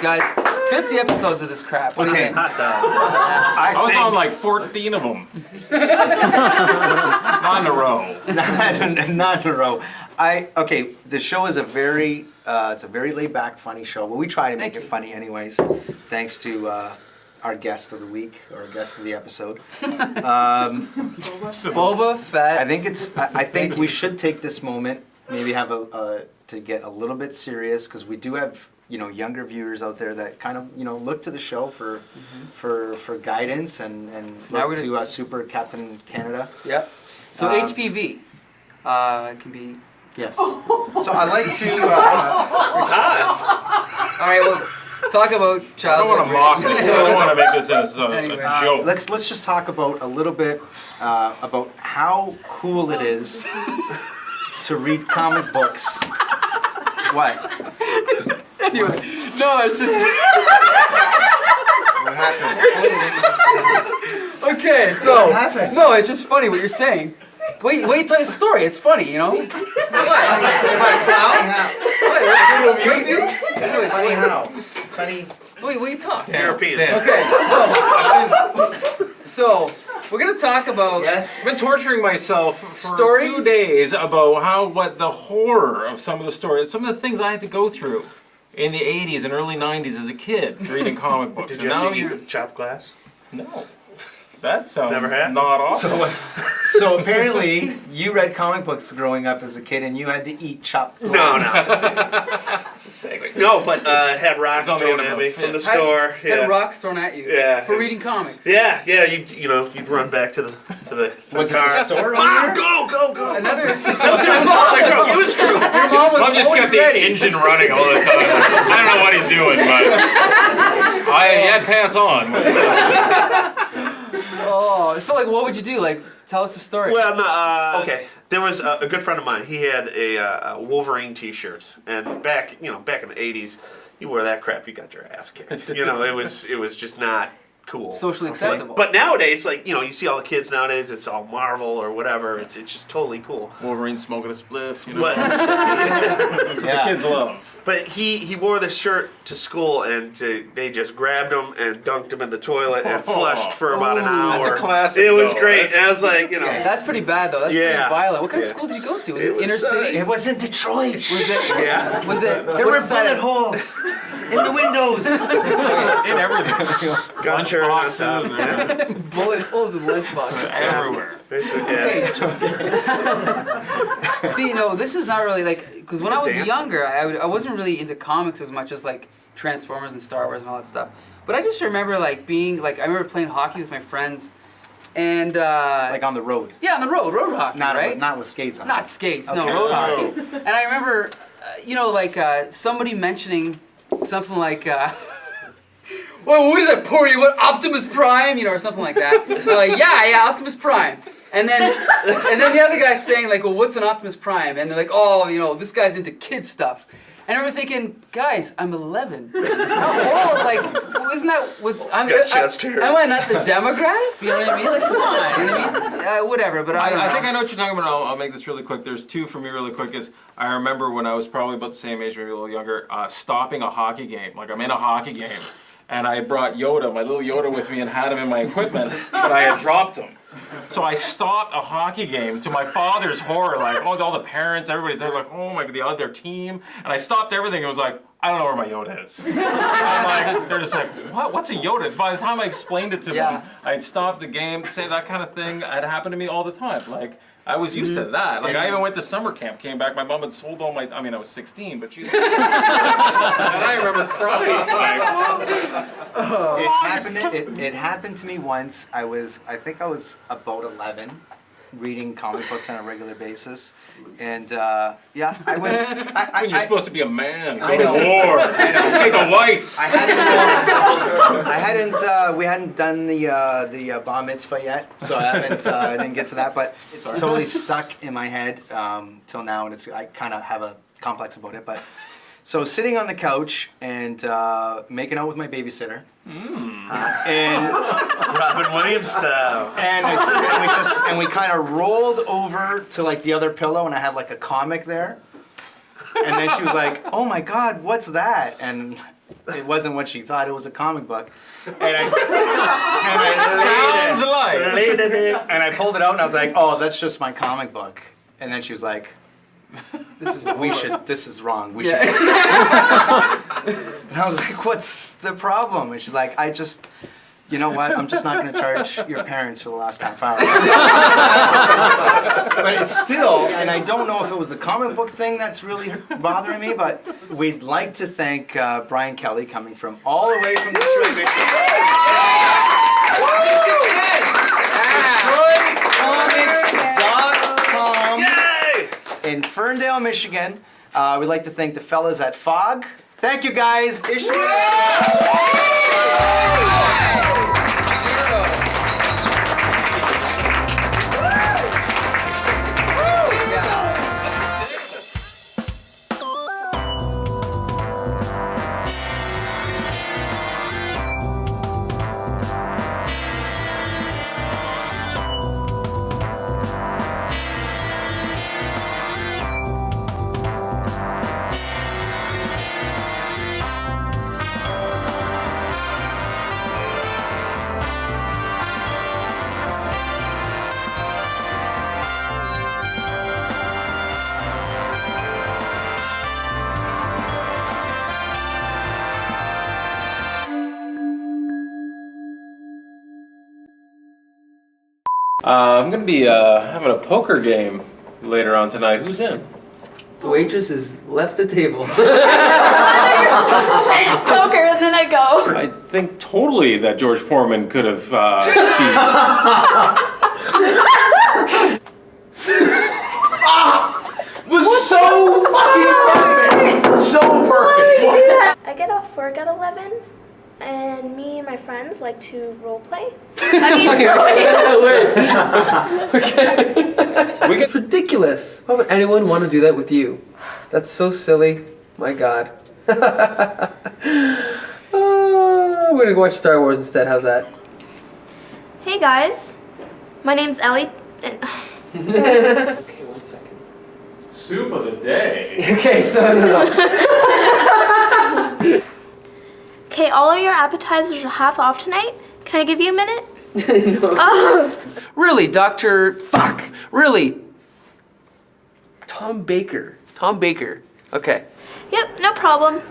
guys. 50 episodes of this crap. What do you think? Hot dog. I was on like 14 of them. Not in a row. Not in a row. Okay, the show is a very laid back, funny show. Well, we try to make it funny anyways, thanks to our guest of the week, or our guest of the episode. Boba Fett. I think we should take this moment, maybe have to get a little bit serious, because we do have younger viewers out there that kind of look to the show for guidance and look to Super Captain Canada. Yep. So HPV can be. Yes. So I'd like to. All right. Well, talk about I childhood. don't want to mock this. I don't want to make this a Anyway. joke. Let's just talk about a little bit about how cool it is to read comic books. What? Anyway, no, it's just. What happened? Okay, so What happened? no, it's just funny what you're saying. Wait, tell your story. It's funny, What? What, clown? Wait, Funny how? Funny. Wait, talk. European. Okay, so we're gonna talk about. Yes. I've been torturing myself for Stories? 2 days about what the horror of some of the stories, some of the things I had to go through in the 80s and early 90s as a kid reading comic books. Did you have to eat chopped glass? No. That sounds Never had? not awesome. So apparently you read comic books growing up as a kid, and you had to eat chopped No, glass. no. It's a segue. No, but had rocks It's on the thrown end of at a me fist. from the store. Had rocks thrown at you. Yeah. For reading comics. Yeah, you'd run back to the Was it car. the store Mom, owner? go! Another. It was true. Your mom was Tom just always got the ready. engine running all the time. I don't know what he's doing, but he had pants on. Oh, so like, what would you do? Like, tell us a story. Well, no, okay. There was a good friend of mine. He had a Wolverine T-shirt, and back in the '80s, you wore that crap, you got your ass kicked. It was just not cool. Socially acceptable. But nowadays, you see all the kids nowadays, it's all Marvel or whatever. It's just totally cool. Wolverine smoking a spliff, But That's what the kids love. But he wore the shirt to school, and they just grabbed him and dunked him in the toilet and flushed for about an hour. That's a classic. It was though. great. That's- And I was like, That's pretty bad though. That's Yeah. pretty violent. What kind of Yeah. school did you go to? Was It it was, inner city? It was in Detroit. Was it? Yeah. Was it? There were bullet holes in the windows. in everything. Got Lunch turned boxes, on top. they're Bullet holes in lunchboxes. everywhere. Yeah. See, no, this is not really like because when I was Dance. younger, I wasn't really into comics as much as like Transformers and Star Wars and all that stuff. But I just remember like being like I remember playing hockey with my friends, and Like on the road. yeah, on the road hockey, right? Not with skates on. Not skates, no, Okay. road No. hockey. And I remember, somebody mentioning something like, well, what is that, Porty? What, Optimus Prime? Or something like that. They're like, yeah, Optimus Prime. And then the other guy's saying, like, well, what's an Optimus Prime? And they're like, oh, this guy's into kid stuff. And I remember thinking, guys, I'm 11. How old? Like, isn't that what? got chest hair. Am I not the demographic? You know what I mean? Like, come on. You know what I mean? Whatever, but I don't know. I think I know what you're talking about. I'll make this really quick. There's two for me really quick. I remember when I was probably about the same age, maybe a little younger, stopping a hockey game. Like I'm in a hockey game, and I brought Yoda, my little Yoda, with me and had him in my equipment, but I had dropped him. So I stopped a hockey game to my father's horror, like all the parents, everybody's there, like, oh my god, the other team, and I stopped everything. It was like, I don't know where my Yoda is. I'm like, they're just like, what? What's a Yoda? By the time I explained it to them, I'd stopped the game, say that kind of thing. It happened to me all the time. Like I was used to that. Like I even went to summer camp, came back, my mom had sold all my. I mean, I was 16, but she. And I remember crying. It happened to me once. I think I was about 11, reading comic books on a regular basis, and I was. When you're supposed to be a man, go I to know. war, take a wife. We hadn't done the bar mitzvah yet, so I didn't get to that, but it's totally stuck in my head till now, and I kind of have a complex about it, but. So sitting on the couch and making out with my babysitter, and Robin Williams style. and we kind of rolled over to like the other pillow, and I had like a comic there, and then she was like, "Oh my God, what's that?" And it wasn't what she thought. It was a comic book. And Sounds like. and I pulled it out and I was like, oh, that's just my comic book. And then she was like, this is wrong. We should. And I was like, what's the problem? And she's like, you know what? I'm just not going to charge your parents for the last half hour. But it's still, and I don't know if it was the comic book thing that's really bothering me, but we'd like to thank Brian Kelly coming from all the way from Detroit, Michigan. DetroitComics.com in Ferndale, Michigan. We'd like to thank the fellas at Fog. Thank you, guys. I'm gonna be having a poker game later on tonight. Who's in? The waitress has left the table. Poker, and then I go. I think totally that George Foreman could have Was so fucking perfect! So perfect! I get off work at 11, and me and my friends like to role play. I mean, It's ridiculous. Why would anyone want to do that with you? That's so silly. My God. We're gonna go watch Star Wars instead. How's that? Hey guys, my name's Ellie. And Okay, 1 second. soup of the day. Okay, so no. Okay, all of your appetizers are half off tonight. Can I give you a minute? No. Oh, Really, Dr. Fuck. Really. Tom Baker. Tom Baker. Okay. yep, no problem.